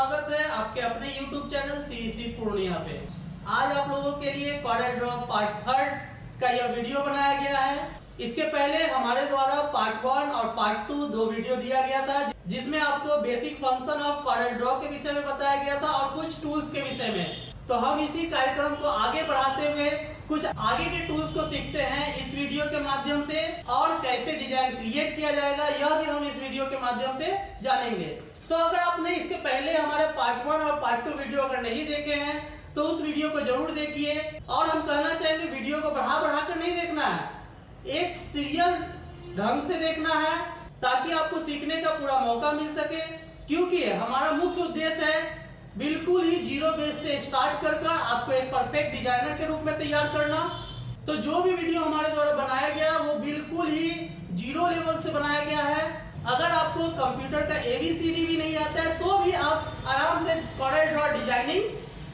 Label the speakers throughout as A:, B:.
A: स्वागत है आपके अपने YouTube चैनल सीईसी पूर्णिया पे। आज आप लोगों के लिए कॉर्डेल ड्रॉ पार्ट थर्ड का यह वीडियो बनाया गया है। इसके पहले हमारे द्वारा पार्ट 1 और पार्ट 2 दो वीडियो दिया गया था, जिसमें आपको बेसिक फंक्शन ऑफ कॉर्डेल ड्रॉ के विषय में बताया गया था और कुछ टूल्स के विषय में। तो हम इसी कार्यक्रम को आगे बढ़ाते हुए कुछ आगे के टूल्स को सीखते हैं इस वीडियो के माध्यम से, और कैसे डिजाइन क्रिएट किया जाएगा यह भी हम इस वीडियो के माध्यम से जानेंगे। तो अगर आपने इसके पहले हमारे पार्ट 1 और पार्ट 2 वीडियो अगर नहीं देखे हैं तो उस वीडियो को जरूर देखिए। और हम कहना चाहेंगे वीडियो को बढ़ा कर नहीं देखना है, एक सीरियल ढंग से देखना है ताकि आपको सीखने का पूरा मौका मिल सके। क्योंकि हमारा मुख्य उद्देश्य है बिल्कुल ही जीरो बेस से स्टार्ट कर आपको एक परफेक्ट डिजाइनर के रूप में तैयार करना। तो जो भी वीडियो हमारे द्वारा बनाया गया वो बिल्कुल ही जीरो लेवल से बनाया गया है। अगर आपको कंप्यूटर का ABCD भी नहीं आता है तो भी आप आराम से कॉर्डेल ड्रॉ डिजाइनिंग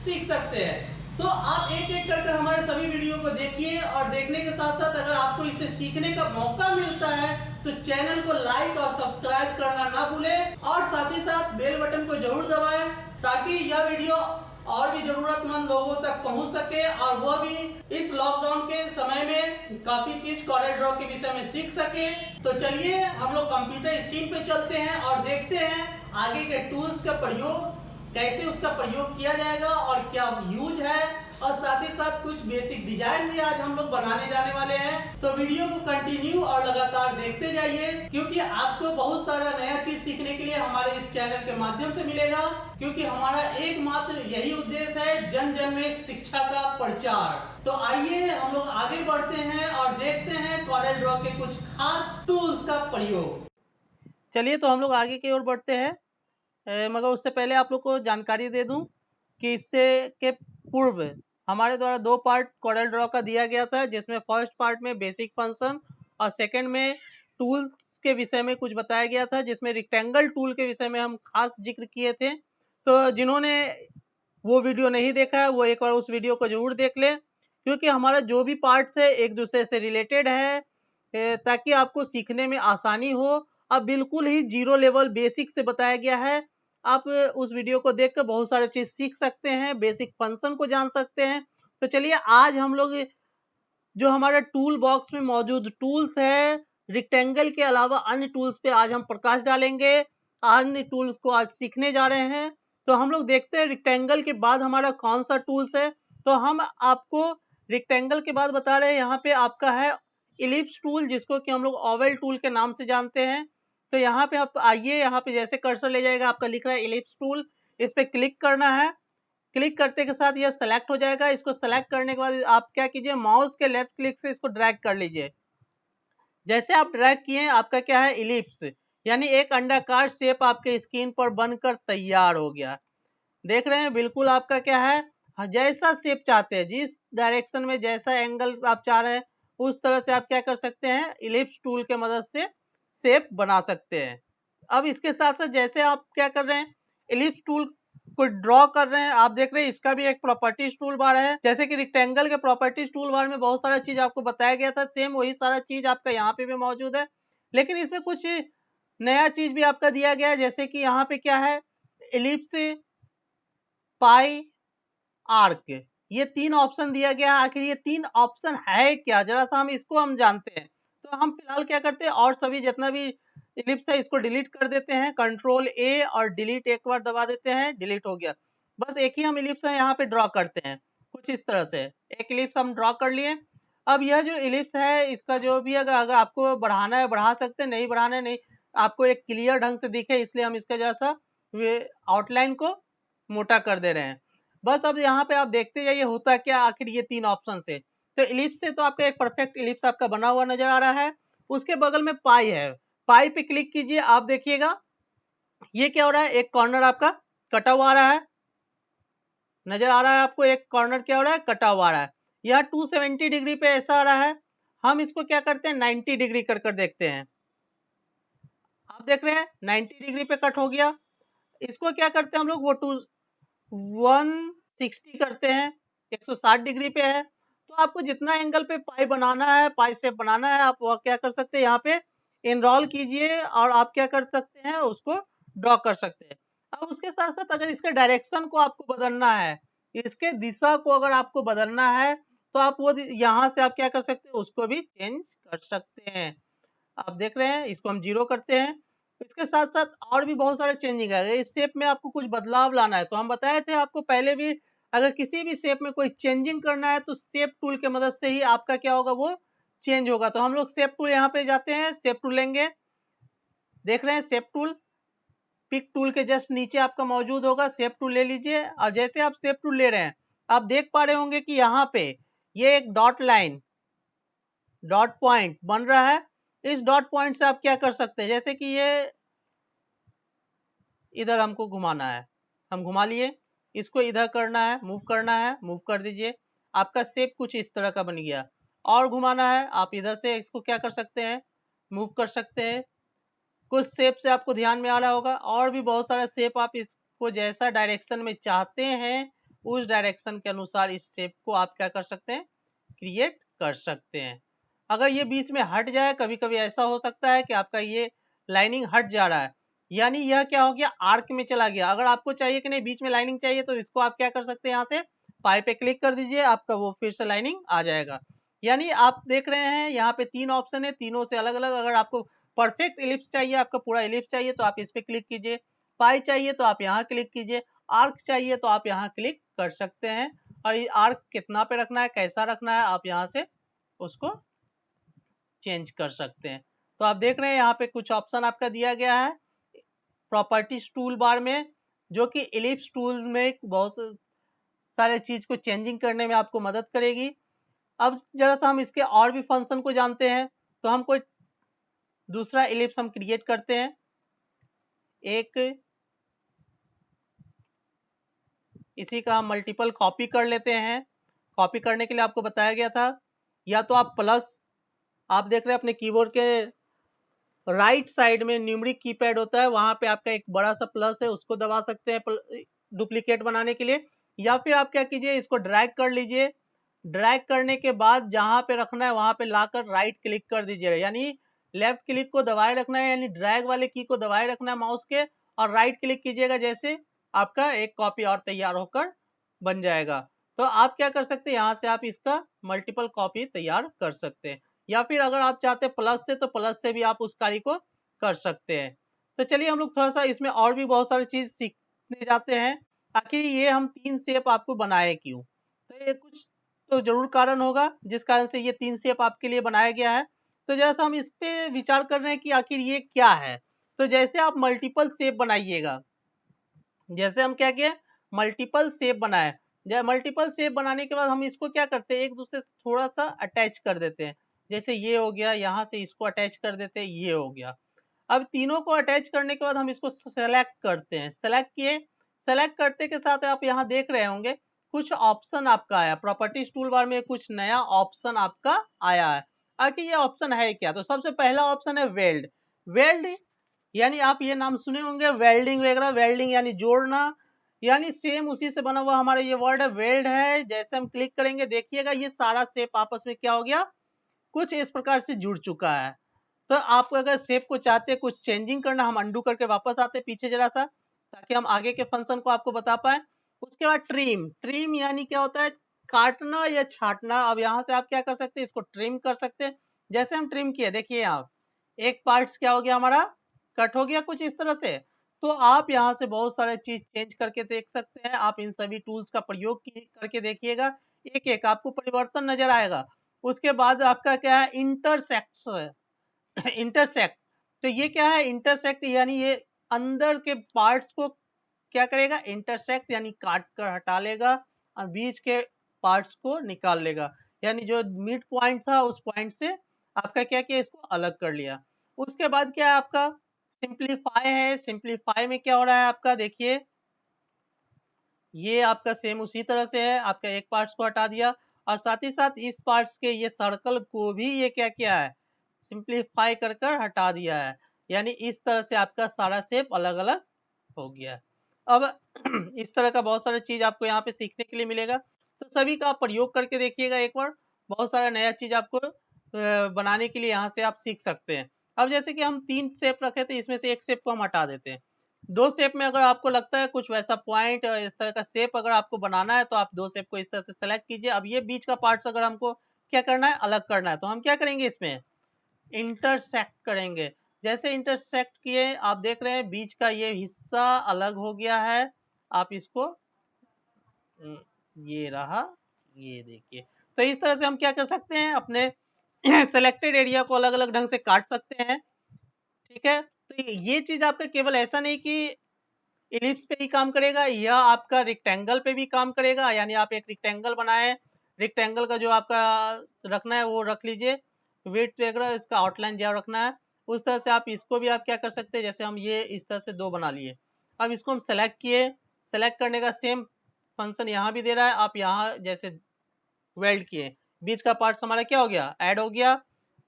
A: सीख सकते हैं। तो आप एक एक कर हमारे सभी वीडियो को देखिए, और देखने के साथ साथ अगर आपको इसे सीखने का मौका मिलता है तो चैनल को लाइक और सब्सक्राइब करना ना भूलें, और साथ ही साथ बेल बटन को जरूर दबाएं ताकि यह वीडियो और भी जरूरतमंद लोगों तक पहुंच सके, और वो भी इस लॉकडाउन के समय में काफी चीज कॉर्डेल ड्रॉ के विषय में सीख सके। तो चलिए हम लोग कंप्यूटर स्क्रीन पे चलते हैं और देखते हैं आगे के टूल्स का प्रयोग, कैसे उसका प्रयोग किया जाएगा और क्या यूज है, और साथ ही साथ कुछ बेसिक डिजाइन भी आज हम लोग बनाने जाने वाले हैं। तो वीडियो को कंटिन्यू और लगातार देखते जाइए, क्योंकि आपको बहुत सारा नया चीज सीखने के लिए हमारे इस चैनल के माध्यम से मिलेगा। क्योंकि हमारा एकमात्र यही उद्देश्य है जन जन में शिक्षा का प्रचार। तो आइए हम लोग आगे बढ़ते हैं और देखते हैं कॉर्डेल ड्रॉ के कुछ खास टूल्स का प्रयोग।
B: चलिए तो हम लोग आगे की ओर बढ़ते हैं, मगर उससे पहले आप लोग को जानकारी दे दूं कि इससे के पूर्व हमारे द्वारा दो पार्ट कॉर्डेल ड्रॉ का दिया गया था, जिसमें फर्स्ट पार्ट में बेसिक फंक्शन और सेकंड में टूल्स के विषय में कुछ बताया गया था, जिसमें रेक्टेंगल टूल के विषय में हम खास जिक्र किए थे। तो जिन्होंने वो वीडियो नहीं देखा है वो एक बार उस वीडियो को जरूर देख लें, क्योंकि हमारा जो भी पार्ट्स है एक दूसरे से रिलेटेड है, ताकि आपको सीखने में आसानी हो। अब बिल्कुल ही जीरो लेवल बेसिक से बताया गया है। आप उस वीडियो को देखकर बहुत सारे चीज सीख सकते हैं, बेसिक फंक्शन को जान सकते हैं। तो चलिए आज हम लोग जो हमारा टूल बॉक्स में मौजूद टूल्स है, रेक्टेंगल के अलावा अन्य टूल्स पे आज हम प्रकाश डालेंगे, अन्य टूल्स को आज सीखने जा रहे हैं। तो हम लोग देखते हैं रेक्टेंगल के बाद हमारा कौन सा टूल्स है। तो हम आपको रेक्टेंगल के बाद बता रहे हैं, यहाँ पे आपका है इलिप्स टूल, जिसको कि हम लोग ओवल टूल के नाम से जानते हैं। तो यहाँ पे आप आइए, यहाँ पे जैसे कर्सर ले जाएगा आपका लिख रहा है इलिप्स टूल, इस पे क्लिक करना है। क्लिक करते के साथ यह सेलेक्ट हो जाएगा। इसको सेलेक्ट करने के बाद आप क्या कीजिए, माउस के लेफ्ट क्लिक से इसको ड्रैग कर लीजिए। जैसे आप ड्रैग किए आपका क्या है इलिप्स, यानी एक अंडाकार शेप आपके स्क्रीन पर बनकर तैयार हो गया। देख रहे हैं बिल्कुल आपका क्या है, जैसा शेप चाहते हैं, जिस डायरेक्शन में जैसा एंगल आप चाह रहे हैं उस तरह से आप क्या कर सकते हैं, इलिप्स टूल के मदद से शेप बना सकते हैं। अब इसके साथ साथ जैसे आप क्या कर रहे हैं, इलिप्स टूल को ड्रॉ कर रहे हैं, आप देख रहे हैं इसका भी एक प्रॉपर्टीज टूल बार है। जैसे कि रेक्टेंगल के प्रॉपर्टीज टूल बार में बहुत सारा चीज आपको बताया गया था, सेम वही सारा चीज आपका यहाँ पे भी मौजूद है, लेकिन इसमें कुछ नया चीज भी आपका दिया गया है। जैसे कि यहाँ पे क्या है, इलिप्स, पाई, आर्क, ये तीन ऑप्शन दिया गया है। आखिर ये तीन ऑप्शन है क्या, जरा सा हम इसको हम जानते हैं। तो हम फिलहाल क्या करते हैं, और सभी जितना भी इलिप्स है इसको डिलीट कर देते हैं, कंट्रोल A और डिलीट एक बार दबा देते हैं, डिलीट हो गया। बस एक ही हम इलिप्स है यहाँ पे ड्रॉ करते हैं, कुछ इस तरह से एक इलिप्स हम ड्रॉ कर लिए। अब यह जो इलिप्स है इसका जो भी अगर आपको बढ़ाना है बढ़ा सकते हैं, नहीं बढ़ाना है नहीं, आपको एक क्लियर ढंग से दिखे इसलिए हम इसका जैसा आउटलाइन को मोटा कर दे रहे हैं। बस अब यहाँ पे आप देखते जाइए होता क्या, आखिर ये तीन ऑप्शन से। तो इलिप्स से तो आपका एक परफेक्ट इलिप्स आपका बना हुआ नजर आ रहा है। उसके बगल में पाई है, पाई पे क्लिक कीजिए, आप देखिएगा ये क्या हो रहा है, एक कॉर्नर आपका कटा हुआ आ रहा है, नजर आ रहा है आपको, एक कॉर्नर क्या हो रहा है, कटा हुआ आ रहा है। यह 270 डिग्री पे ऐसा आ रहा है। हम इसको क्या करते हैं 90 डिग्री कर कर देखते हैं। आप देख रहे हैं 90 डिग्री पे कट हो गया। इसको क्या करते हैं हम लोग, वो 160 करते हैं, 160 डिग्री पे है। तो आपको जितना एंगल पे पाई बनाना है, पाई शेप बनाना है, आप वह क्या कर सकते हैं, यहाँ पे इनरोल कीजिए और आप क्या कर सकते हैं उसको ड्रॉ कर सकते हैं। अब उसके साथ साथ अगर इसके डायरेक्शन को आपको बदलना है, इसके दिशा को अगर आपको बदलना है, तो आप वो यहाँ से आप क्या कर सकते हैं, उसको भी चेंज कर सकते हैं। आप देख रहे हैं, इसको हम 0 करते हैं। इसके साथ साथ और भी बहुत सारे चेंजिंग है। इस शेप में आपको कुछ बदलाव लाना है तो हम बताए थे आपको पहले भी, अगर किसी भी शेप में कोई चेंजिंग करना है तो शेप टूल के मदद से ही आपका क्या होगा, वो चेंज होगा। तो हम लोग शेप टूल यहाँ पे जाते हैं, शेप टूल लेंगे। देख रहे हैं शेप टूल पिक टूल के जस्ट नीचे आपका मौजूद होगा, शेप टूल ले लीजिए। और जैसे आप शेप टूल ले रहे हैं, आप देख पा रहे होंगे कि यहाँ पे ये एक डॉट लाइन, डॉट पॉइंट बन रहा है। इस डॉट पॉइंट से आप क्या कर सकते हैं, जैसे कि ये इधर हमको घुमाना है, हम घुमा लिए। इसको इधर करना है, मूव करना है, मूव कर दीजिए। आपका शेप कुछ इस तरह का बन गया। और घुमाना है, आप इधर से इसको क्या कर सकते हैं, मूव कर सकते हैं। कुछ शेप से आपको ध्यान में आ रहा होगा, और भी बहुत सारा शेप आप इसको जैसा डायरेक्शन में चाहते हैं उस डायरेक्शन के अनुसार इस शेप को आप क्या कर सकते हैं, क्रिएट कर सकते हैं। अगर ये बीच में हट जाए, कभी कभी ऐसा हो सकता है कि आपका ये लाइनिंग हट जा रहा है, यानी यह क्या हो गया, आर्क में चला गया। अगर आपको चाहिए कि नहीं बीच में लाइनिंग चाहिए, तो इसको आप क्या कर सकते हैं, यहाँ से पाई पे क्लिक कर दीजिए, आपका वो फिर से लाइनिंग आ जाएगा। यानी आप देख रहे हैं यहाँ पे 3 ऑप्शन है, तीनों से अलग अलग। अगर आपको परफेक्ट इलिप्स चाहिए, आपका पूरा इलिप्स चाहिए, तो आप इस पे क्लिक कीजिए। पाई चाहिए तो आप यहाँ क्लिक कीजिए। आर्क चाहिए तो आप यहाँ क्लिक कर सकते हैं। और ये आर्क कितना पे रखना है, कैसा रखना है, आप यहाँ से उसको चेंज कर सकते हैं। तो आप देख रहे हैं यहाँ पे कुछ ऑप्शन आपका दिया गया है प्रॉपर्टीज टूल बार में, जो कि इलिप्स टूल में बहुत सारे चीज को चेंजिंग करने में आपको मदद करेगी। अब जरा सा हम इसके और भी फंक्शन को जानते हैं। तो हम कोई दूसरा इलिप्स हम क्रिएट करते हैं। एक इसी का हम मल्टीपल कॉपी कर लेते हैं। कॉपी करने के लिए आपको बताया गया था, या तो आप प्लस, आप देख रहे हैं अपने कीबोर्ड के राइट साइड में न्यूमेरिक कीपैड होता है, वहां पे आपका एक बड़ा सा प्लस है, उसको दबा सकते हैं डुप्लीकेट बनाने के लिए। या फिर आप क्या कीजिए, इसको ड्रैग कर लीजिए। ड्रैग करने के बाद जहां पे रखना है वहां पे लाकर राइट क्लिक कर दीजिए, यानी लेफ्ट क्लिक को दबाए रखना है, यानी ड्रैग वाले की को दबाए रखना है माउस के, और राइट क्लिक कीजिएगा। जैसे आपका एक कॉपी और तैयार होकर बन जाएगा। तो आप क्या कर सकते हैं, यहाँ से आप इसका मल्टीपल कॉपी तैयार कर सकते हैं। या फिर अगर आप चाहते हैं प्लस से, तो प्लस से भी आप उस कार्य को कर सकते हैं। तो चलिए हम लोग थोड़ा सा इसमें और भी बहुत सारी चीज सीखने जाते हैं। आखिर ये हम 3 शेप आपको बनाए क्यों, तो ये कुछ तो जरूर कारण होगा जिस कारण से ये 3 शेप आपके लिए बनाया गया है। तो जैसा हम इस पे विचार कर रहे हैं कि आखिर ये क्या है। तो जैसे आप मल्टीपल शेप बनाइएगा, जैसे हम क्या किए, मल्टीपल शेप बनाए। मल्टीपल शेप बनाने के बाद हम इसको क्या करते हैं, एक दूसरे से थोड़ा सा अटैच कर देते हैं। जैसे ये हो गया, यहाँ से इसको अटैच कर देते हैं, ये हो गया। अब तीनों को अटैच करने के बाद हम इसको सेलेक्ट करते हैं। सेलेक्ट किए, सेलेक्ट करते के साथ आप यहाँ देख रहे होंगे कुछ ऑप्शन आपका आया, प्रॉपर्टीज टूल बार में कुछ नया ऑप्शन आपका आया है। आखिर ये ऑप्शन है क्या, तो सबसे पहला ऑप्शन है वेल्ड। वेल्ड यानी आप ये नाम सुने होंगे, वेल्डिंग वगैरह, वेल्डिंग यानी जोड़ना, यानी सेम उसी से बना हुआ हमारा ये वर्ड है, वेल्ड है। जैसे हम क्लिक करेंगे, देखिएगा ये सारा शेप आपस में क्या हो गया, कुछ इस प्रकार से जुड़ चुका है। तो आप अगर शेप को चाहते हैं कुछ चेंजिंग करना, हम अंडू करके वापस आते हैं पीछे जरा सा, ताकि हम आगे के फंक्शन को आपको बता पाए। उसके बाद ट्रिम, ट्रिम यानी क्या होता है, काटना या छाटना। अब यहाँ से आप क्या कर सकते हैं, इसको ट्रिम कर सकते हैं। जैसे हम ट्रिम किए, देखिए आप एक पार्ट्स क्या हो गया हमारा, कट हो गया कुछ इस तरह से। तो आप यहाँ से बहुत सारे चीज चेंज करके देख सकते हैं। आप इन सभी टूल्स का प्रयोग करके देखिएगा, एक एक आपको परिवर्तन नजर आएगा। उसके बाद आपका क्या है, इंटरसेक्ट इंटरसेक्ट। तो ये क्या है, इंटरसेक्ट यानी ये अंदर के पार्ट्स को क्या करेगा, इंटरसेक्ट यानी काट कर हटा लेगा, और बीच के पार्ट्स को निकाल लेगा। यानी जो मिड पॉइंट था उस पॉइंट से आपका क्या किया, इसको अलग कर लिया। उसके बाद क्या है आपका सिंप्लीफाई है। सिंप्लीफाई में क्या हो रहा है आपका, देखिए ये आपका सेम उसी तरह से है, आपका एक पार्ट्स को हटा दिया, और साथ ही साथ इस पार्ट्स के ये सर्कल को भी ये क्या किया है, सिंप्लीफाई कर कर हटा दिया है। यानी इस तरह से आपका सारा शेप अलग अलग हो गया है। अब इस तरह का बहुत सारा चीज आपको यहाँ पे सीखने के लिए मिलेगा। तो सभी का आप प्रयोग करके देखिएगा एक बार, बहुत सारा नया चीज आपको बनाने के लिए यहाँ से आप सीख सकते हैं। अब जैसे कि हम 3 शेप रखे थे, इसमें से एक शेप को हम हटा देते हैं। दो शेप में अगर आपको लगता है कुछ वैसा पॉइंट इस तरह का शेप अगर आपको बनाना है तो आप दो शेप को इस तरह से सेलेक्ट कीजिए। अब ये बीच का पार्ट्स अगर हमको क्या करना है, अलग करना है, तो हम क्या करेंगे, इसमें इंटरसेक्ट करेंगे। जैसे इंटरसेक्ट किए आप देख रहे हैं बीच का ये हिस्सा अलग हो गया है। आप इसको ये रहा, ये देखिए। तो इस तरह से हम क्या कर सकते हैं, अपने सेलेक्टेड एरिया को अलग अलग ढंग से काट सकते हैं। ठीक है, तो ये चीज आपका केवल ऐसा नहीं कि इलिप्स पे ही काम करेगा, यह आपका रेक्टेंगल पे भी काम करेगा। यानी आप एक रेक्टेंगल बनाए, रेक्टेंगल का जो आपका रखना है वो रख लीजिए, वेट वगैरह इसका आउटलाइन जो रखना है उस तरह से आप इसको भी आप क्या कर सकते हैं। जैसे हम ये इस तरह से दो बना लिए, अब इसको हम सेलेक्ट किए, सेलेक्ट करने का सेम फंक्शन यहाँ भी दे रहा है। आप यहाँ जैसे वेल्ड किए, बीच का पार्ट हमारा क्या हो गया, ऐड हो गया।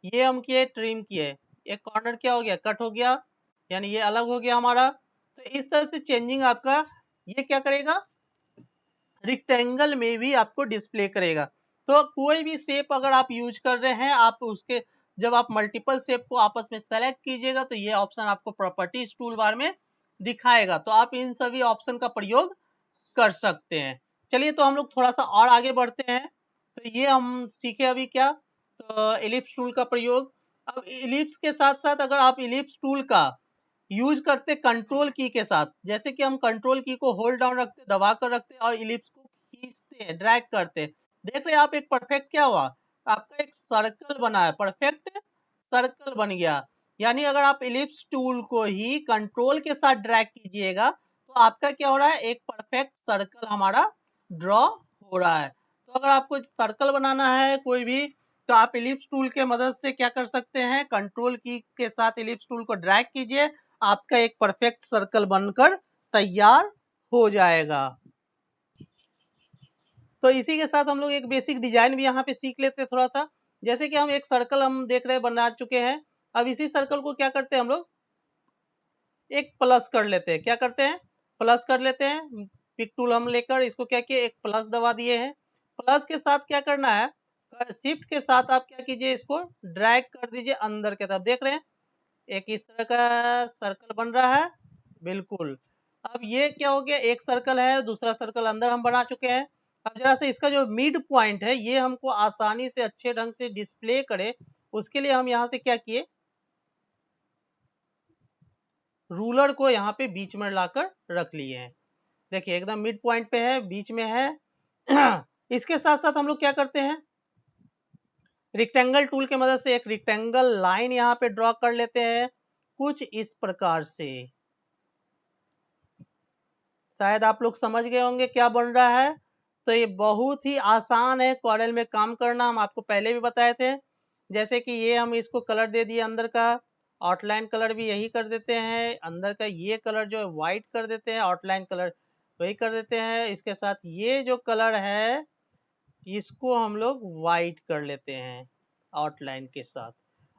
B: ये हम किए ट्रिम किए, एक कॉर्नर क्या हो गया, कट हो गया, यानी ये अलग हो गया हमारा। तो इस तरह से चेंजिंग आपका ये क्या करेगा, रेक्टेंगल में भी आपको डिस्प्ले करेगा। तो कोई भी शेप अगर आप यूज कर रहे हैं, आप उसके जब आप मल्टीपल शेप को आपस में सेलेक्ट कीजिएगा तो ये ऑप्शन आपको प्रॉपर्टीज टूल बार में दिखाएगा। तो आप इन सभी ऑप्शन का प्रयोग कर सकते हैं। चलिए तो हम लोग थोड़ा सा और आगे बढ़ते हैं। तो ये हम सीखे अभी क्या, तो इलिप्स टूल का प्रयोग। अब इलिप्स के साथ साथ अगर आप इलिप्स टूल का यूज करते कंट्रोल की के साथ, जैसे कि हम कंट्रोल की को होल्ड डाउन रखते, दबा कर रखते और इलिप्स को खींचते हैं, ड्रैग करते, देख रहे हैं आप एक परफेक्ट क्या हुआ, आपका एक सर्कल बना है, परफेक्ट सर्कल बन गया। यानी अगर आप इलिप्स टूल को ही कंट्रोल के साथ ड्रैग कीजिएगा तो आपका क्या हो रहा है, एक परफेक्ट सर्कल हमारा ड्रॉ हो रहा है। तो अगर आपको सर्कल बनाना है कोई भी, तो आप इलिप्स टूल के मदद से क्या कर सकते हैं, कंट्रोल की के साथ इलिप्स टूल को ड्रैग कीजिए, आपका एक परफेक्ट सर्कल बनकर तैयार हो जाएगा। तो इसी के साथ हम लोग एक बेसिक डिजाइन भी यहाँ पे सीख लेते हैं थोड़ा सा। जैसे कि हम एक सर्कल हम देख रहे हैं बना चुके हैं, अब इसी सर्कल को क्या करते हैं हम लोग, एक प्लस कर लेते हैं। क्या करते हैं, प्लस कर लेते हैं। पिक टूल हम लेकर इसको क्या किए, एक प्लस दबा दिए हैं। प्लस के साथ क्या करना है, शिफ्ट के साथ आप क्या कीजिए, इसको ड्रैग कर दीजिए अंदर के तरफ। देख रहे हैं एक इस तरह का सर्कल बन रहा है, बिल्कुल। अब ये क्या हो गया, एक सर्कल है, दूसरा सर्कल अंदर हम बना चुके हैं। अब जरा से इसका जो मिड पॉइंट है ये हमको आसानी से अच्छे ढंग से डिस्प्ले करे, उसके लिए हम यहाँ से क्या किए, रूलर को यहाँ पे बीच में लाकर रख लिए हैं। देखिए एकदम मिड पॉइंट पे है, बीच में है। इसके साथ साथ हम लोग क्या करते हैं, रेक्टेंगल टूल के मदद से एक रेक्टेंगल लाइन यहाँ पे ड्रॉ कर लेते हैं कुछ इस प्रकार से। शायद आप लोग समझ गए होंगे क्या बन रहा है। तो ये बहुत ही आसान है कॉर्डेल में काम करना, हम आपको पहले भी बताए थे। जैसे कि ये हम इसको कलर दे दिए, अंदर का आउटलाइन कलर भी यही कर देते हैं, अंदर का ये कलर जो है व्हाइट कर देते हैं, आउटलाइन कलर वही कर देते हैं। इसके साथ ये जो कलर है इसको हम लोग व्हाइट कर लेते हैं आउटलाइन के साथ।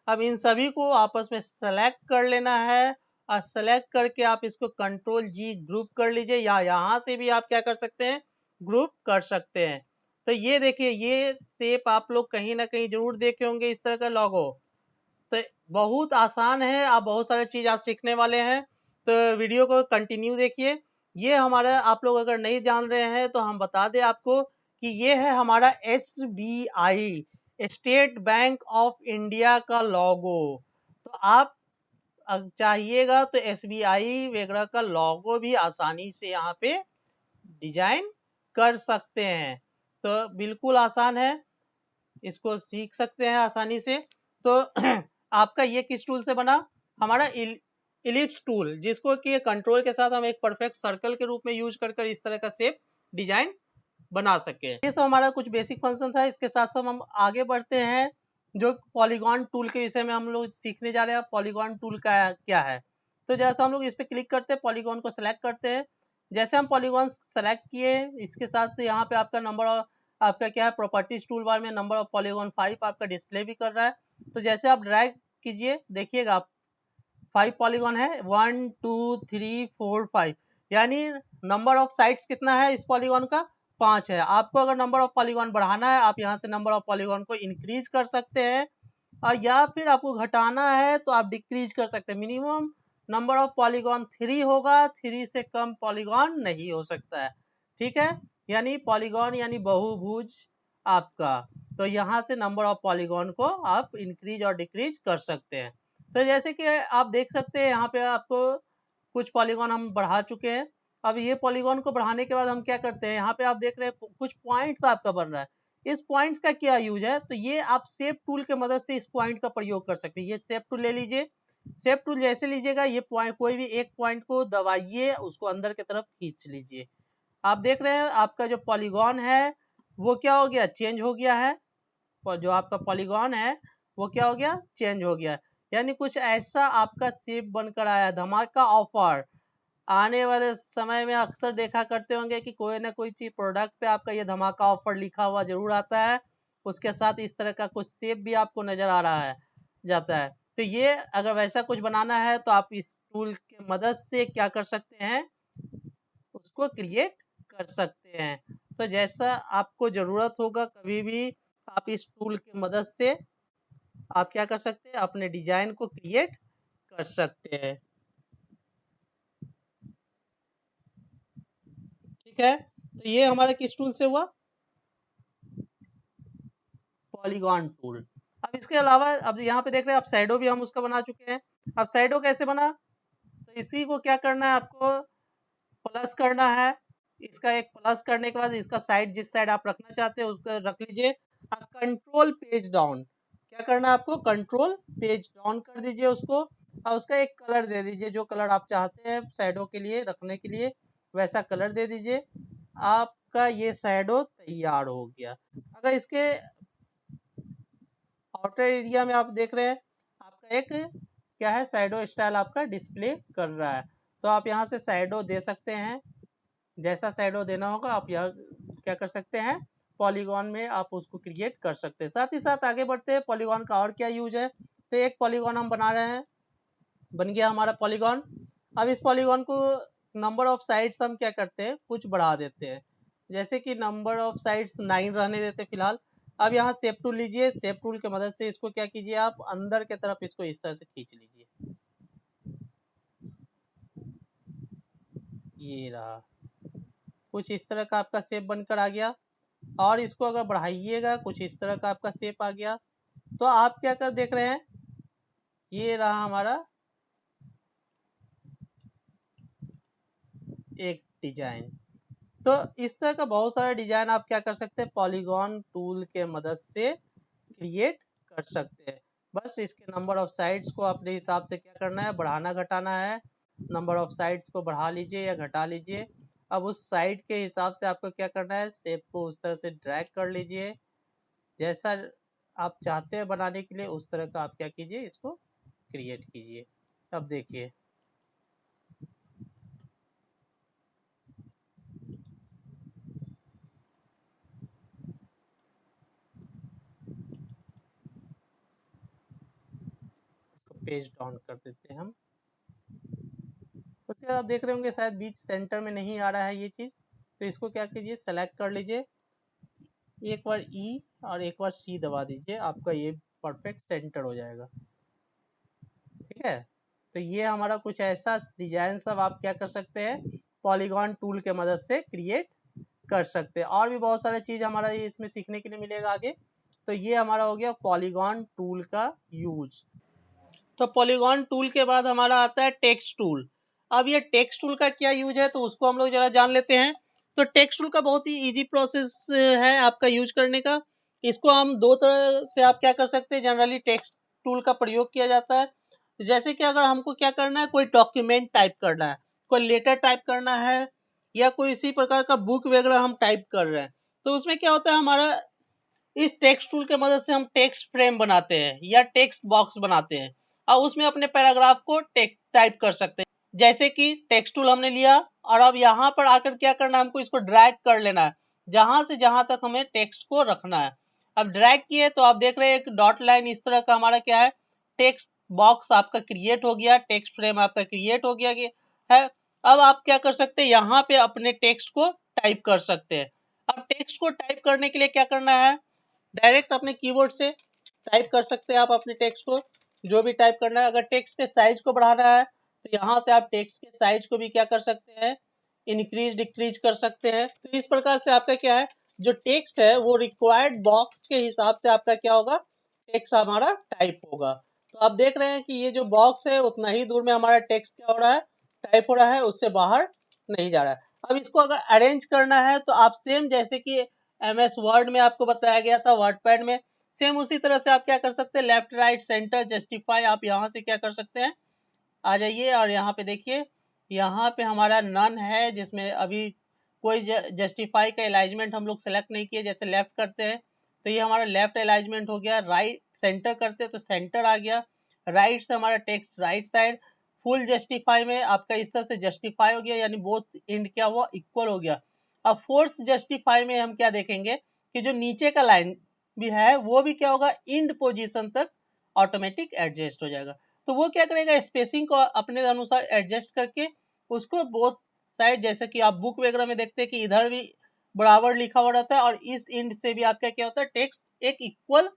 B: अब इन सभी को आपस में सेलेक्ट कर लेना है और सेलेक्ट करके आप इसको कंट्रोल जी ग्रुप कर लीजिए, या यहाँ से भी आप क्या कर सकते हैं, ग्रुप कर सकते हैं। तो ये देखिए ये शेप आप लोग कहीं ना कहीं जरूर देखे होंगे, इस तरह का लोगो। तो बहुत आसान है, आप बहुत सारी चीज आज सीखने वाले हैं, तो वीडियो को कंटिन्यू देखिए। ये हमारा आप लोग अगर नहीं जान रहे हैं तो हम बता दें आपको कि ये है हमारा SBI, state bank of India का लोगो। तो आप चाहिएगा तो SBI वगैरह का लोगो भी आसानी से यहाँ पे डिजाइन कर सकते हैं। तो बिल्कुल आसान है, इसको सीख सकते हैं आसानी से। तो आपका ये किस टूल से बना, हमारा इलिप्स टूल, जिसको कि कंट्रोल के साथ हम एक परफेक्ट सर्कल के रूप में यूज कर इस तरह का शेप डिजाइन बना सके। ये सब हमारा कुछ बेसिक फंक्शन था। इसके साथ साथ हम आगे बढ़ते हैं, जो पॉलीगॉन टूल के विषय में हम लोग सीखने जा रहे हैं। पॉलीगॉन टूल का क्या है, तो जैसा हम लोग इस पर क्लिक करते हैं, पॉलीगॉन को सिलेक्ट करते हैं। जैसे हम पॉलीगॉन सेलेक्ट किए, इसके साथ यहाँ पे आपका नंबर आपका क्या है, प्रॉपर्टीज टूल बार में नंबर ऑफ पॉलीगॉन 5 आपका डिस्प्ले भी कर रहा है। तो जैसे आप ड्रैग कीजिए, देखिएगा आप 5 पॉलीगॉन है, 1 2 3 4 5, यानी नंबर ऑफ साइड्स कितना है इस पॉलीगॉन का, 5 है। आपको अगर नंबर ऑफ पॉलीगॉन बढ़ाना है, आप यहाँ से नंबर ऑफ पॉलीगॉन को इंक्रीज कर सकते हैं, और या फिर आपको घटाना है तो आप डिक्रीज कर सकते हैं। मिनिमम नंबर ऑफ पॉलीगॉन 3 होगा, 3 से कम पॉलीगॉन नहीं हो सकता है। ठीक है, यानी पॉलीगॉन यानी बहुभुज आपका, तो यहाँ से नंबर ऑफ पॉलीगॉन को आप इंक्रीज और डिक्रीज कर सकते हैं। तो जैसे कि आप देख सकते हैं यहाँ पे आपको कुछ पॉलीगॉन हम बढ़ा चुके हैं। अब ये पॉलीगॉन को बढ़ाने के बाद हम क्या करते हैं, यहाँ पे आप देख रहे हैं कुछ पॉइंट्स आपका बन रहा है। इस पॉइंट्स का क्या यूज है, तो ये आप शेप टूल के मदद से इस पॉइंट का प्रयोग कर सकते हैं। ये शेप टूल ले लीजिए, शेप टूल जैसे लीजिएगा, ये पॉइंट कोई भी एक पॉइंट को दबाइए, उसको अंदर की तरफ खींच लीजिए। आप देख रहे हैं आपका जो पॉलीगॉन है वो क्या हो गया, चेंज हो गया है। और जो आपका पॉलीगॉन है वो क्या हो गया, चेंज हो गया। यानी कुछ ऐसा आपका शेप बनकर आया। धमाका ऑफर आने वाले समय में अक्सर देखा करते होंगे कि कोई ना कोई चीज प्रोडक्ट पे आपका ये धमाका ऑफर लिखा हुआ जरूर आता है, उसके साथ इस तरह का कुछ शेप भी आपको नजर आ रहा है जाता है। तो ये अगर वैसा कुछ बनाना है तो आप इस टूल की मदद से क्या कर सकते हैं, उसको क्रिएट कर सकते हैं। तो जैसा आपको जरूरत होगा कभी भी आप इस टूल की मदद से आप क्या कर सकते हैं, अपने डिजाइन को क्रिएट कर सकते हैं। ठीक है, तो ये हमारा किस टूल से हुआ, पॉलीगॉन टूल। अब इसके अलावा अब यहाँ पे देख रहे हैं आप शैडो भी हम उसका बना चुके हैं। अब शैडो कैसे बना, तो इसी को क्या करना है आपको, प्लस करना है। इसका एक प्लस करने के बाद इसका साइड जिस साइड आप रखना चाहते हैं उसको रख लीजिए। अब कंट्रोल पेज डाउन, क्या करना है आपको, कंट्रोल पेज डाउन कर दीजिए उसको, और उसका एक कलर दे दीजिए, जो कलर आप चाहते हैं शैडो के लिए रखने के लिए वैसा कलर दे दीजिए। आपका ये शैडो तैयार हो गया। अगर इसके आउटर एरिया में आप देख रहे हैं आपका एक क्या है, शैडो स्टाइल आपका डिस्प्ले कर रहा है। तो आप यहाँ से शैडो दे सकते हैं, जैसा शैडो देना होगा आप यह क्या कर सकते हैं, पॉलीगॉन में आप उसको क्रिएट कर सकते हैं। साथ ही साथ आगे बढ़ते हैं, पॉलीगॉन का और क्या यूज है। तो एक पॉलीगॉन हम बना रहे हैं, बन गया हमारा पॉलीगॉन। अब इस पॉलीगॉन को नंबर ऑफ साइड्स हम क्या करते हैं, कुछ बढ़ा देते हैं। जैसे कि नंबर ऑफ साइड्स 9 रहने देते फिलहाल। अब यहाँ शेप टूल लीजिए, शेप टूल की मदद से इसको क्या कीजिए, आप अंदर की तरफ इसको इस तरह से खींच लीजिए। ये रहा, कुछ इस तरह का आपका शेप बनकर आ गया। और इसको अगर बढ़ाइएगा कुछ इस तरह का आपका शेप आ गया। तो आप क्या कर देख रहे हैं, ये रहा हमारा एक डिजाइन। तो इस तरह का बहुत सारा डिजाइन आप क्या कर सकते हैं, पॉलीगॉन टूल के मदद से क्रिएट कर सकते हैं। बस इसके नंबर ऑफ साइड्स को अपने हिसाब से क्या करना है, बढ़ाना घटाना है। नंबर ऑफ साइड्स को बढ़ा लीजिए या घटा लीजिए। अब उस साइड के हिसाब से आपको क्या करना है, शेप को उस तरह से ड्रैग कर लीजिए, जैसा आप चाहते हैं बनाने के लिए उस तरह का आप क्या कीजिए, इसको क्रिएट कीजिए। अब देखिए पेज डाउन कर देते हैं हम। उसके बाद आप देख रहे होंगे शायद बीच सेंटर में नहीं आ रहा है ये चीज, तो इसको क्या कीजिए, सेलेक्ट कर लीजिए, एक बार ई और एक बार सी दबा दीजिए, आपका ये परफेक्ट सेंटर हो जाएगा। ठीक है, तो ये हमारा कुछ ऐसा डिजाइन सब आप क्या कर सकते हैं, पॉलीगॉन टूल के मदद से क्रिएट कर सकते हैं। और भी बहुत सारे चीज हमारा ये इसमें सीखने के लिए मिलेगा आगे। तो ये हमारा हो गया पॉलीगॉन टूल का यूज। तो पॉलीगॉन टूल के बाद हमारा आता है टेक्स्ट टूल। अब ये टेक्स्ट टूल का क्या यूज है, तो उसको हम लोग जरा जान लेते हैं। तो टेक्स्ट टूल का बहुत ही इजी प्रोसेस है आपका यूज करने का। इसको हम दो तरह से आप क्या कर सकते हैं, जनरली टेक्स्ट टूल का प्रयोग किया जाता है। जैसे कि अगर हमको क्या करना है, कोई डॉक्यूमेंट टाइप करना है, कोई लेटर टाइप करना है, या कोई इसी प्रकार का बुक वगैरह हम टाइप कर रहे हैं, तो उसमें क्या होता है, हमारा इस टेक्स्ट टूल के मदद से हम टेक्स्ट फ्रेम बनाते हैं या टेक्स्ट बॉक्स बनाते हैं, और उसमें अपने पैराग्राफ को टाइप कर सकते हैं। जैसे कि टेक्स्ट टूल हमने लिया और अब यहाँ पर आकर क्या करना है, हमको इसको ड्रैग कर लेना है जहां से जहां तक हमें टेक्स्ट को रखना है। अब ड्रैग किए तो आप देख रहे हैं एक डॉट लाइन इस तरह का हमारा क्या है, टेक्स्ट बॉक्स आपका क्रिएट हो गया, टेक्स्ट फ्रेम आपका क्रिएट हो गया है। अब आप क्या कर सकते हैं, यहाँ पे अपने टेक्स्ट को टाइप कर सकते हैं। अब टेक्स्ट को टाइप करने के लिए क्या करना है, डायरेक्ट अपने कीबोर्ड से टाइप कर सकते हैं आप अपने टेक्स्ट को, जो भी टाइप करना है। अगर टेक्स्ट के साइज को बढ़ाना है तो यहाँ से आप टेक्स्ट के साइज को भी क्या कर सकते हैं, इंक्रीज डिक्रीज कर सकते हैं। तो इस प्रकार से आपका क्या है, जो टेक्स्ट है वो रिक्वायर्ड बॉक्स के हिसाब से आपका क्या होगा, टेक्स्ट हमारा टाइप होगा। तो आप देख रहे हैं कि ये जो बॉक्स है उतना ही दूर में हमारा टेक्स्ट क्या हो रहा है, टाइप हो रहा है, उससे बाहर नहीं जा रहा है। अब इसको अगर अरेंज करना है तो आप सेम जैसे कि MS वर्ड में आपको बताया गया था, वर्डपैड में सेम उसी तरह से आप क्या कर सकते हैं, लेफ्ट राइट सेंटर जस्टिफाई, आप यहाँ से क्या कर सकते हैं, आ जाइए और यहाँ पे देखिए, यहाँ पे हमारा नन है जिसमें अभी कोई जस्टिफाई का अलाइनमेंट हम लोग सेलेक्ट नहीं किए। जैसे लेफ्ट करते हैं तो ये हमारा लेफ्ट अलाइनमेंट हो गया, राइट सेंटर करते हैं तो सेंटर आ गया, राइट से हमारा text right side, full justify में आपका इस तरह से जस्टिफाई हो गया, यानी बोथ एंड क्या हुआ, इक्वल हो गया। अब फोर्स जस्टिफाई में हम क्या देखेंगे कि जो नीचे का लाइन भी है वो भी क्या होगा, इंड पोजीशन तक ऑटोमेटिक एडजस्ट हो जाएगा। तो वो क्या करेगा, स्पेसिंग को अपने अनुसार एडजस्ट करके उसको बोथ साइड, जैसे कि आप बुक वगैरह में देखते हैं कि इधर भी बराबर लिखा हुआ रहता है और इस इंड से भी आपका क्या होता है, टेक्स्ट एक इक्वल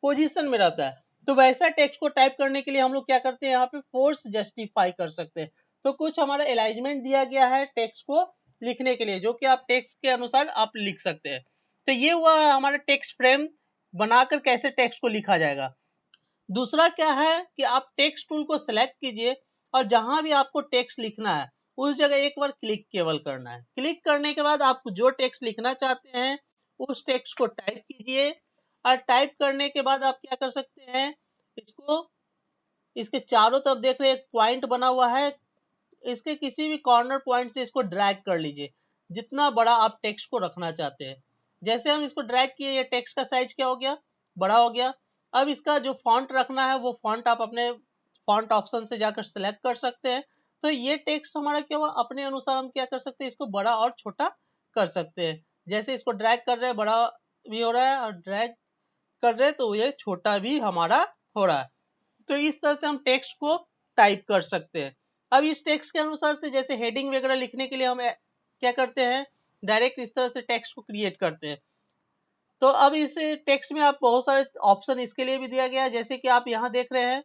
B: पोजीशन में रहता है। तो वैसा टेक्स्ट को टाइप करने के लिए हम लोग क्या करते हैं, यहाँ पे फोर्स जस्टिफाई कर सकते हैं। तो कुछ हमारा अलाइनमेंट दिया गया है टेक्स्ट को लिखने के लिए, जो कि आप टेक्स्ट के अनुसार आप लिख सकते हैं। तो ये हुआ हमारा टेक्स्ट फ्रेम बनाकर कैसे टेक्स्ट को लिखा जाएगा। दूसरा क्या है कि आप टेक्स्ट टूल को सिलेक्ट कीजिए और जहां भी आपको टेक्स्ट लिखना है उस जगह एक बार क्लिक केवल करना है। क्लिक करने के बाद आप जो टेक्स्ट लिखना चाहते हैं उस टेक्स्ट को टाइप कीजिए और टाइप करने के बाद आप क्या कर सकते हैं, इसको इसके चारों तरफ देख रहे हैं एक पॉइंट बना हुआ है, इसके किसी भी कॉर्नर पॉइंट से इसको ड्रैग कर लीजिए जितना बड़ा आप टेक्स्ट को रखना चाहते हैं। जैसे हम इसको ड्रैग किए, ये टेक्स्ट का साइज क्या हो गया, बड़ा हो गया। अब इसका जो फॉन्ट रखना है वो फॉन्ट आप अपने फॉन्ट ऑप्शन से जाकर सिलेक्ट कर सकते हैं। तो ये टेक्स्ट हमारा क्या हुआ, अपने अनुसार हम क्या कर सकते हैं, इसको बड़ा और छोटा कर सकते हैं। जैसे इसको ड्रैग कर रहे हैं बड़ा भी हो रहा है और ड्रैग कर रहे हैं तो ये छोटा भी हमारा हो रहा है। तो इस तरह से हम टेक्स्ट को टाइप कर सकते हैं। अब इस टेक्स्ट के अनुसार से जैसे हेडिंग वगैरह लिखने के लिए हम क्या करते हैं, डायरेक्ट इस तरह से टेक्स्ट को क्रिएट करते हैं। तो अब इस टेक्स्ट में आप बहुत सारे ऑप्शन इसके लिए भी दिया गया है, जैसे कि आप यहाँ देख रहे हैं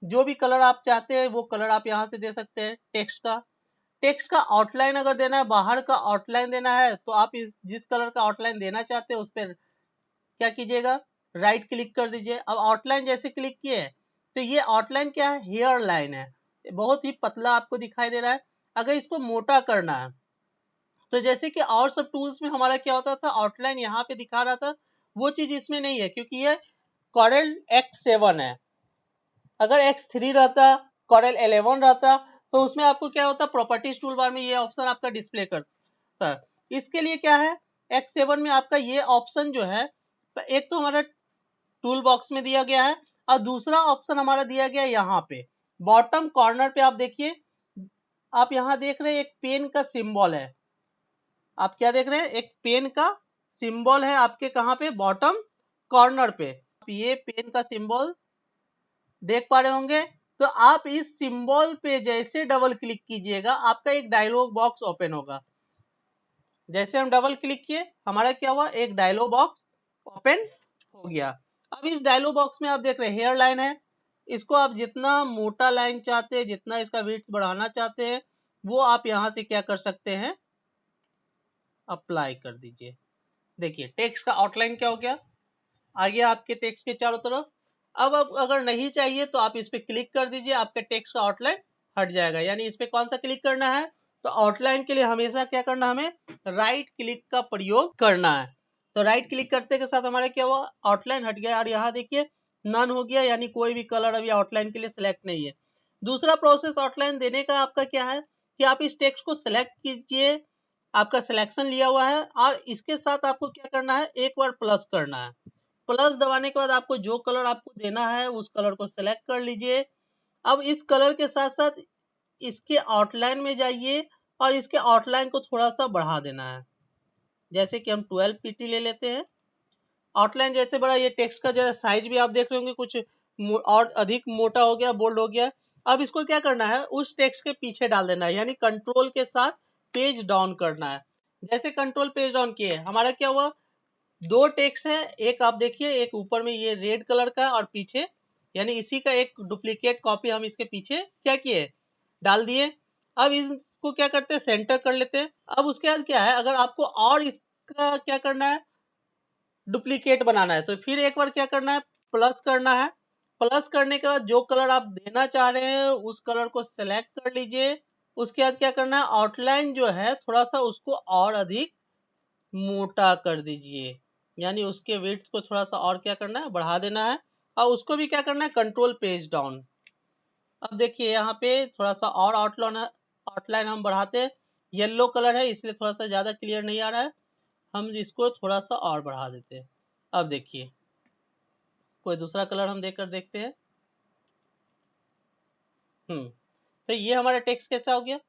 B: जो भी कलर आप चाहते हैं वो कलर आप यहाँ से दे सकते हैं। टेक्स्ट का आउटलाइन अगर देना है, बाहर का आउटलाइन देना है, तो आप इस जिस कलर का आउटलाइन देना चाहते हैं उस पर क्या कीजिएगा, राइट क्लिक कर दीजिए। अब आउटलाइन जैसे क्लिक किए तो ये आउटलाइन क्या है, हेयर लाइन है, बहुत ही पतला आपको दिखाई दे रहा है। अगर इसको मोटा करना है तो जैसे कि और सब टूल्स में हमारा क्या होता था, आउटलाइन यहाँ पे दिखा रहा था, वो चीज इसमें नहीं है क्योंकि ये Corel X7 है। अगर X3 रहता, Corel 11 रहता तो उसमें आपको क्या होता, प्रॉपर्टीज टूल बार में ये ऑप्शन आपका डिस्प्ले करता। इसके लिए क्या है, X7 में आपका ये ऑप्शन जो है, एक तो हमारा टूल बॉक्स में दिया गया है और दूसरा ऑप्शन हमारा दिया गया है यहाँ पे बॉटम कॉर्नर पे। आप देखिए, आप यहाँ देख रहे हैं एक पेन का सिंबल है, आप क्या देख रहे हैं, एक पेन का सिंबल है आपके कहाँ पे, बॉटम कॉर्नर पे। आप ये पेन का सिंबल देख पा रहे होंगे। तो आप इस सिंबल पे जैसे डबल क्लिक कीजिएगा आपका एक डायलॉग बॉक्स ओपन होगा। जैसे हम डबल क्लिक किए हमारा क्या हुआ, एक डायलॉग बॉक्स ओपन हो गया। अब इस डायलॉग बॉक्स में आप देख रहे हैं हेयर लाइन है, इसको आप जितना मोटा लाइन चाहते हैं, जितना इसका विड्थ बढ़ाना चाहते हैं वो आप यहाँ से क्या कर सकते हैं, अप्लाई कर दीजिए। देखिए टेक्स्ट का आउटलाइन क्या हो गया, आ गया आपके टेक्स्ट के चारों तरफ। अब अगर नहीं चाहिए तो आप इस पे क्लिक कर दीजिए, आपके टेक्स्ट का आउटलाइन हट जाएगा। यानी इस पे कौन सा क्लिक करना है, तो आउटलाइन के लिए हमेशा क्या करना, हमें राइट क्लिक का प्रयोग करना है। तो राइट क्लिक करते के साथ हमारा क्या हुआ, आउटलाइन हट गया और यहाँ देखिए नन हो गया, यानी कोई भी कलर अभी आउटलाइन के लिए सिलेक्ट नहीं है। दूसरा प्रोसेस आउटलाइन देने का आपका क्या है कि आप इस टेक्स्ट को सिलेक्ट कीजिए, आपका सिलेक्शन लिया हुआ है और इसके साथ आपको क्या करना है, एक बार प्लस करना है। प्लस दबाने के बाद आपको जो कलर आपको देना है उस कलर को सिलेक्ट कर लीजिए। अब इस कलर के साथ साथ इसके आउटलाइन में जाइए और इसके आउटलाइन को थोड़ा सा बढ़ा देना है। जैसे कि हम 12 pt ले लेते हैं। आउटलाइन जैसे बड़ा, ये टेक्स्ट का जरा साइज भी आप देख रहे होंगे कुछ और अधिक मोटा हो गया, बोल्ड हो गया। अब इसको क्या करना है, उस टेक्स्ट के पीछे डाल देना है, यानी कंट्रोल के साथ पेज डाउन करना है। जैसे कंट्रोल पेज डाउन किए हमारा क्या हुआ, दो टेक्स्ट है, एक आप देखिए एक ऊपर में ये रेड कलर का और पीछे, यानी इसी का एक डुप्लीकेट कॉपी हम इसके पीछे क्या किए, डाल दिए। अब इसको क्या करते हैं, सेंटर कर लेते हैं। अब उसके बाद क्या है, अगर आपको और इसका क्या करना है, डुप्लीकेट बनाना है, तो फिर एक बार क्या करना है, प्लस करना है। प्लस करने के बाद जो कलर आप देना चाह रहे हैं उस कलर को सेलेक्ट कर लीजिए। उसके बाद क्या करना है, आउटलाइन जो है थोड़ा सा उसको और अधिक मोटा कर दीजिए, यानी उसके विड्थ को थोड़ा सा और क्या करना है, बढ़ा देना है। और उसको भी क्या करना है, कंट्रोल पेज डाउन। अब देखिए यहाँ पे थोड़ा सा और आउटलाइन हम बढ़ाते हैं। येलो कलर है इसलिए थोड़ा सा ज्यादा क्लियर नहीं आ रहा है, हम इसको थोड़ा सा और बढ़ा देते हैं। अब देखिए कोई दूसरा कलर हम देकर देखते हैं। तो ये हमारा टेक्स्ट कैसा हो गया,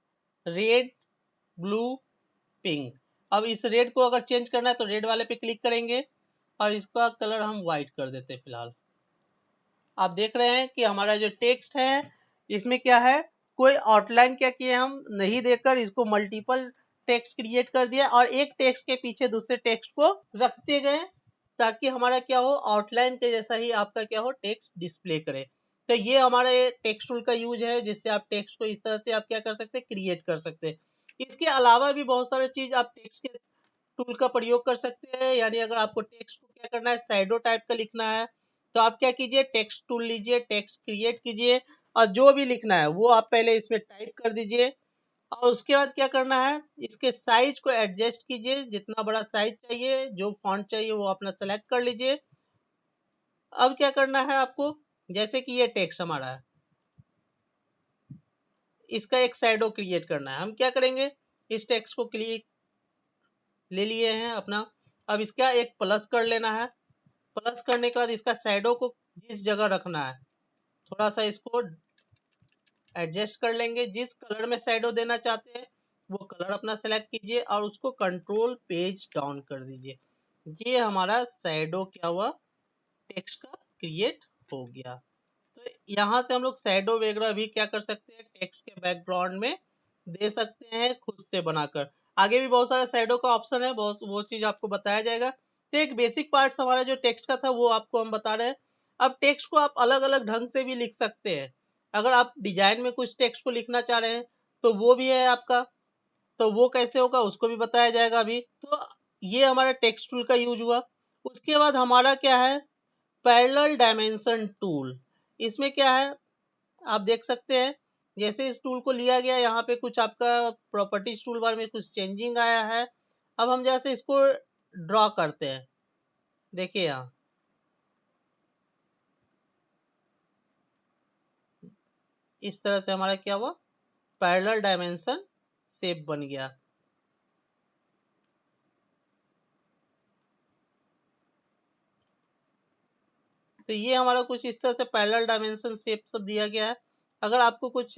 B: रेड, ब्लू, पिंक। अब इस रेड को अगर चेंज करना है तो रेड वाले पे क्लिक करेंगे और इसका कलर हम व्हाइट कर देते हैं फिलहाल। आप देख रहे हैं कि हमारा जो टेक्स्ट है इसमें क्या है, कोई आउटलाइन क्या किए हम नहीं देकर इसको मल्टीपल टेक्स्ट क्रिएट कर दिया और एक टेक्स्ट के पीछे दूसरे टेक्स्ट को रखते गए, ताकि हमारा क्या हो, आउटलाइन के जैसा ही आपका क्या हो, टेक्स्ट डिस्प्ले करे। तो ये हमारे टेक्स्ट टूल का यूज है, जिससे आप टेक्स्ट को इस तरह से आप क्या कर सकते हैं, क्रिएट कर सकते हैं। इसके अलावा भी बहुत सारे चीज आप टेक्स्ट के टूल का प्रयोग कर सकते हैं। यानी अगर आपको टेक्स्ट को क्या करना है, शैडो टाइप का लिखना है, तो आप क्या कीजिए, टेक्स्ट टूल लीजिए, टेक्स्ट क्रिएट कीजिए और जो भी लिखना है वो आप पहले इसमें टाइप कर दीजिए। और उसके बाद क्या करना है, इसके साइज को एडजस्ट कीजिए, जितना बड़ा साइज चाहिए, जो फॉन्ट चाहिए वो अपना सेलेक्ट कर लीजिए। अब क्या करना है आपको, जैसे कि ये टेक्स्ट हमारा है, इसका एक शैडो क्रिएट करना है। हम क्या करेंगे, इस टेक्स्ट को क्लिक ले लिए हैं अपना। अब इसका एक प्लस कर लेना है। प्लस करने के बाद इसका शैडो को जिस जगह रखना है थोड़ा सा इसको एडजस्ट कर लेंगे। जिस कलर में शैडो देना चाहते हैं वो कलर अपना सेलेक्ट कीजिए और उसको कंट्रोल पेज डाउन कर दीजिए। ये हमारा शैडो क्या हुआ, टेक्स्ट का क्रिएट हो गया। तो यहाँ से हम लोग शैडो वगैरह भी क्या कर सकते हैं, टेक्स्ट के बैकग्राउंड में दे सकते हैं खुद से बनाकर। आगे भी बहुत सारा शैडो का ऑप्शन है, बहुत वो चीज आपको बताया जाएगा। तो एक बेसिक पार्ट हमारा जो टेक्स्ट का था वो आपको हम बता रहे हैं। अब टेक्स्ट को आप अलग अलग ढंग से भी लिख सकते हैं। अगर आप डिजाइन में कुछ टेक्स्ट को लिखना चाह रहे हैं तो वो भी है आपका, तो वो कैसे होगा उसको भी बताया जाएगा अभी। तो ये हमारा टेक्स्ट टूल का यूज हुआ। उसके बाद हमारा क्या है, पैरेलल डायमेंशन टूल। इसमें क्या है, आप देख सकते हैं, जैसे इस टूल को लिया गया यहाँ पे कुछ आपका प्रॉपर्टीज टूल बार में कुछ चेंजिंग आया है। अब हम जैसे इसको ड्रॉ करते हैं, देखिए यहाँ इस तरह से हमारा क्या हुआ, पैरेलल डायमेंशन शेप बन गया। तो ये हमारा कुछ इस तरह से पैरेलल डायमेंशन शेप सब दिया गया है। अगर आपको कुछ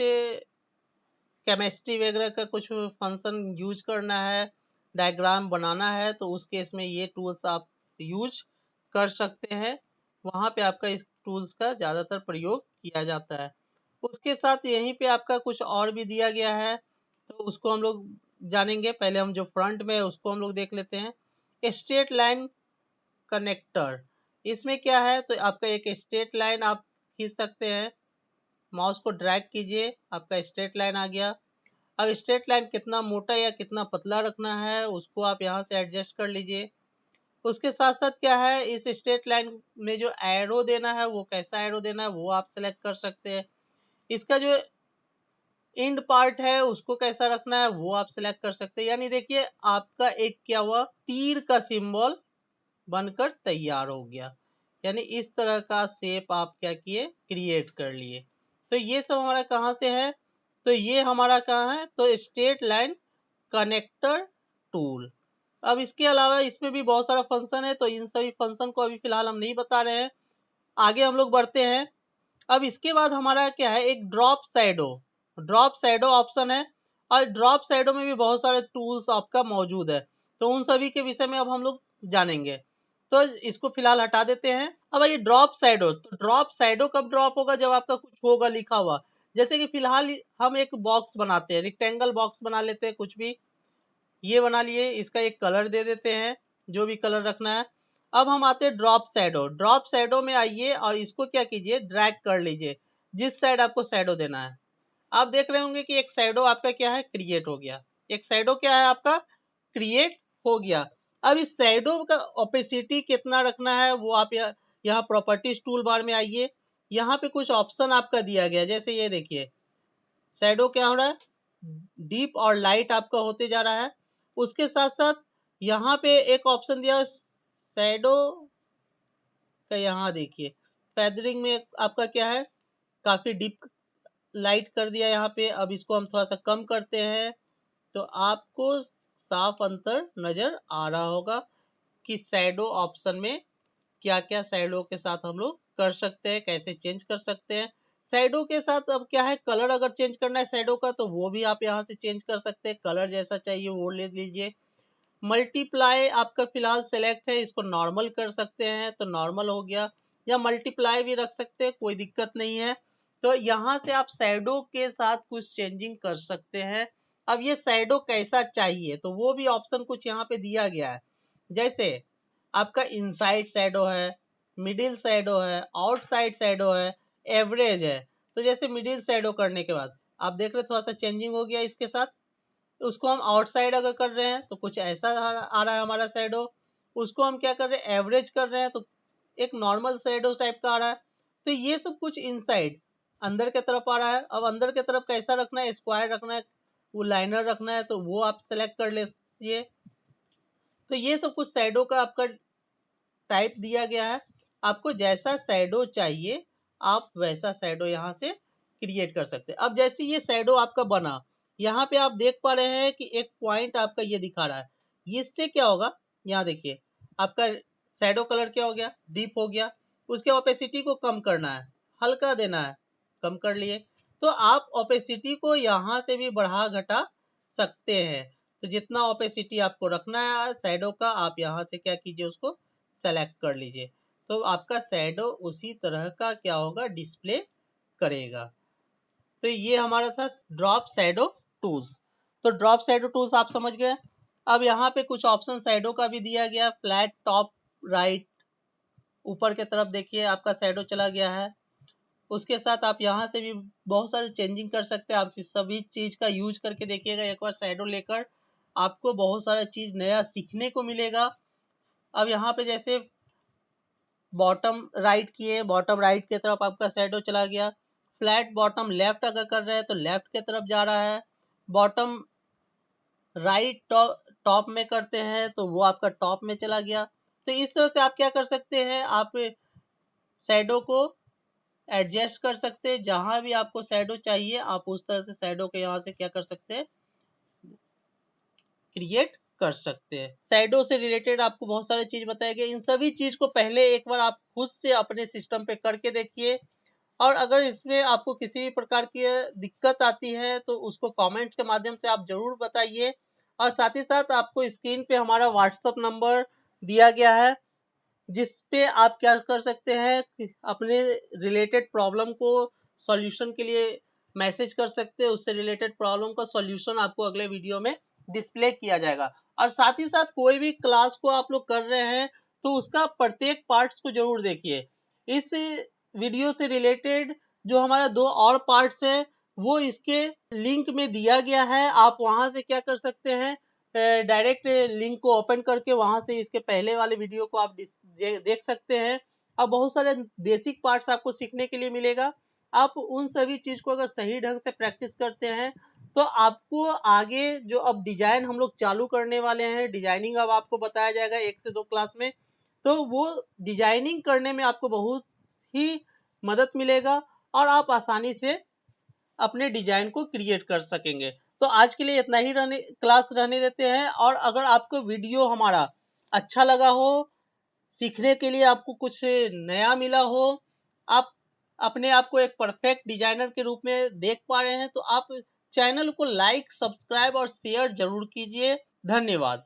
B: केमिस्ट्री वगैरह का कुछ फंक्शन यूज करना है, डायग्राम बनाना है, तो उस केस में ये टूल्स आप यूज कर सकते हैं। वहाँ पे आपका इस टूल्स का ज़्यादातर प्रयोग किया जाता है। उसके साथ यहीं पे आपका कुछ और भी दिया गया है, तो उसको हम लोग जानेंगे। पहले हम जो फ्रंट में है उसको हम लोग देख लेते हैं। स्ट्रेट लाइन कनेक्टर, इसमें क्या है, तो आपका एक स्ट्रेट लाइन आप खींच सकते हैं, माउस को ड्रैग कीजिए, आपका स्ट्रेट लाइन आ गया। अब स्ट्रेट लाइन कितना मोटा या कितना पतला रखना है उसको आप यहाँ से एडजस्ट कर लीजिए। उसके साथ साथ क्या है, इस स्ट्रेट लाइन में जो एरो देना है वो कैसा एरो देना है वो आप सेलेक्ट कर सकते हैं। इसका जो एंड पार्ट है उसको कैसा रखना है वो आप सेलेक्ट कर सकते हैं। यानी देखिए आपका एक क्या हुआ, तीर का सिंबल बनकर तैयार हो गया। यानी इस तरह का शेप आप क्या किए, क्रिएट कर लिए। तो ये सब हमारा कहाँ से है, तो ये हमारा कहाँ है, तो स्ट्रेट लाइन कनेक्टर टूल। अब इसके अलावा इसमें भी बहुत सारा फंक्शन है, तो इन सभी फंक्शन को अभी फिलहाल हम नहीं बता रहे हैं, आगे हम लोग बढ़ते हैं। अब इसके बाद हमारा क्या है, एक ड्रॉप शैडो ऑप्शन है। और ड्रॉप शैडो में भी बहुत सारे टूल्स आपका मौजूद है, तो उन सभी के विषय में अब हम लोग जानेंगे। तो इसको फिलहाल हटा देते हैं। अब ये ड्रॉप शैडो, तो ड्रॉप शैडो कब ड्रॉप होगा, जब आपका कुछ होगा लिखा हुआ। जैसे कि फिलहाल हम एक बॉक्स बनाते हैं, रेक्टेंगल बॉक्स बना लेते हैं, कुछ भी ये बना लिए, इसका एक कलर दे देते हैं, जो भी कलर रखना है। अब हम आते हैं ड्रॉप शैडो। ड्रॉप शैडो में आइए और इसको क्या कीजिए, ड्रैग कर लीजिए जिस साइड आपको शैडो देना है। आप देख रहे होंगे कि एक शैडो आपका क्या है, क्रिएट हो गया। एक शैडो क्या है आपका, क्रिएट हो गया। अब इस शैडो का ओपेसिटी कितना रखना है वो आप यहाँ प्रॉपर्टीज टूल बार में आइए, यहाँ पे कुछ ऑप्शन आपका दिया गया, जैसे ये देखिए शैडो क्या हो रहा है, डीप और लाइट आपका होते जा रहा है। उसके साथ साथ यहाँ पे एक ऑप्शन दिया शैडो का, यहाँ देखिए फेदरिंग में आपका क्या है, काफी डीप लाइट कर दिया यहाँ पे। अब इसको हम थोड़ा सा कम करते हैं तो आपको साफ अंतर नजर आ रहा होगा कि शैडो ऑप्शन में क्या क्या शैडो के साथ हम लोग कर सकते हैं, कैसे चेंज कर सकते हैं। शैडो के साथ अब क्या है, कलर अगर चेंज करना है शैडो का तो वो भी आप यहाँ से चेंज कर सकते हैं, कलर जैसा चाहिए वो ले लीजिए। मल्टीप्लाई आपका फिलहाल सेलेक्ट है, इसको नॉर्मल कर सकते हैं तो नॉर्मल हो गया, या मल्टीप्लाई भी रख सकते हैं, कोई दिक्कत नहीं है। तो यहाँ से आप शैडो के साथ कुछ चेंजिंग कर सकते हैं। अब ये शैडो कैसा चाहिए तो वो भी ऑप्शन कुछ यहाँ पे दिया गया है, जैसे आपका इनसाइड शैडो है, मिडिल शैडो है, आउटसाइड शैडो है, एवरेज है। तो जैसे मिडिल शैडो करने के बाद आप देख रहे थोड़ा सा चेंजिंग हो गया इसके साथ। उसको हम आउटसाइड अगर कर रहे हैं तो कुछ ऐसा आ रहा है हमारा शैडो। उसको हम क्या कर रहे हैं, एवरेज कर रहे हैं तो एक नॉर्मल शैडो टाइप का आ रहा है। तो ये सब कुछ इनसाइड अंदर के तरफ आ रहा है। अब अंदर के तरफ कैसा रखना है, स्क्वायर रखना है, वो लाइनर रखना है तो वो आप सेलेक्ट कर लीजिए। तो ये सब कुछ शैडो का आपका टाइप दिया गया है। आपको जैसा शैडो चाहिए आप वैसा शैडो यहाँ से क्रिएट कर सकते हैं। अब जैसे ये शैडो आपका बना, यहाँ पे आप देख पा रहे हैं कि एक पॉइंट आपका ये दिखा रहा है, इससे क्या होगा, यहाँ देखिए आपका शैडो कलर क्या हो गया, डीप हो गया। उसके ओपेसिटी को कम करना है, हल्का देना है, कम कर लिए। तो आप ओपेसिटी को यहाँ से भी बढ़ा घटा सकते हैं। तो जितना ओपेसिटी आपको रखना है शैडो का, आप यहाँ से क्या कीजिए, उसको सेलेक्ट कर लीजिए। तो आपका शैडो उसी तरह का क्या होगा, डिस्प्ले करेगा। तो ये हमारा था ड्रॉप शैडो टूल्स। तो ड्रॉप शैडो टूल्स आप समझ गए। अब यहाँ पे कुछ ऑप्शन शैडो का भी दिया गया, फ्लैट टॉप राइट, ऊपर के तरफ देखिए आपका शैडो चला गया है। उसके साथ आप यहाँ से भी बहुत सारे चेंजिंग कर सकते हैं। आप इस सभी चीज का यूज करके देखिएगा एक बार शैडो लेकर, आपको बहुत सारा चीज नया सीखने को मिलेगा। अब यहाँ पे जैसे बॉटम राइट किए, बॉटम राइट की तरफ आपका शैडो चला गया। फ्लैट बॉटम लेफ्ट अगर कर रहे हैं तो लेफ्ट की तरफ जा रहा है। बॉटम राइट टॉप में करते हैं तो वो आपका टॉप में चला गया। तो इस तरह से आप क्या कर सकते हैं, आप शैडो को एडजस्ट कर सकते हैं। जहां भी आपको शैडो चाहिए आप उस तरह से शैडो के यहाँ से क्या कर सकते हैं, क्रिएट कर सकते हैं। शैडो से रिलेटेड आपको बहुत सारे चीज बताया गया। इन सभी चीज को पहले एक बार आप खुद से अपने सिस्टम पे करके देखिए, और अगर इसमें आपको किसी भी प्रकार की दिक्कत आती है तो उसको कमेंट्स के माध्यम से आप जरूर बताइए। और साथ ही साथ आपको स्क्रीन पे हमारा व्हाट्सएप नंबर दिया गया है, जिस पे आप क्या कर सकते हैं, अपने रिलेटेड प्रॉब्लम को सॉल्यूशन के लिए मैसेज कर सकते हैं। उससे रिलेटेड प्रॉब्लम का सॉल्यूशन आपको अगले वीडियो में डिस्प्ले किया जाएगा। और साथ ही साथ कोई भी क्लास को आप लोग कर रहे हैं तो उसका प्रत्येक पार्ट्स को जरूर देखिए। इस वीडियो से रिलेटेड जो हमारा 2 और पार्ट्स है वो इसके लिंक में दिया गया है। आप वहां से क्या कर सकते हैं, डायरेक्ट लिंक को ओपन करके वहां से इसके पहले वाले वीडियो को आप देख सकते हैं। अब बहुत सारे बेसिक पार्ट्स आपको सीखने के लिए मिलेगा। आप उन सभी चीज को अगर सही ढंग से प्रैक्टिस करते हैं तो आपको आगे जो अब डिजाइन हम लोग चालू करने वाले हैं, डिजाइनिंग अब आपको बताया जाएगा 1 से 2 क्लास में, तो वो डिजाइनिंग करने में आपको बहुत ही मदद मिलेगा और आप आसानी से अपने डिजाइन को क्रिएट कर सकेंगे। तो आज के लिए इतना ही क्लास रहने देते हैं। और अगर आपको वीडियो हमारा अच्छा लगा हो, सीखने के लिए आपको कुछ नया मिला हो, आप अपने आप को एक परफेक्ट डिजाइनर के रूप में देख पा रहे हैं, तो आप चैनल को लाइक, सब्सक्राइब और शेयर जरूर कीजिए। धन्यवाद।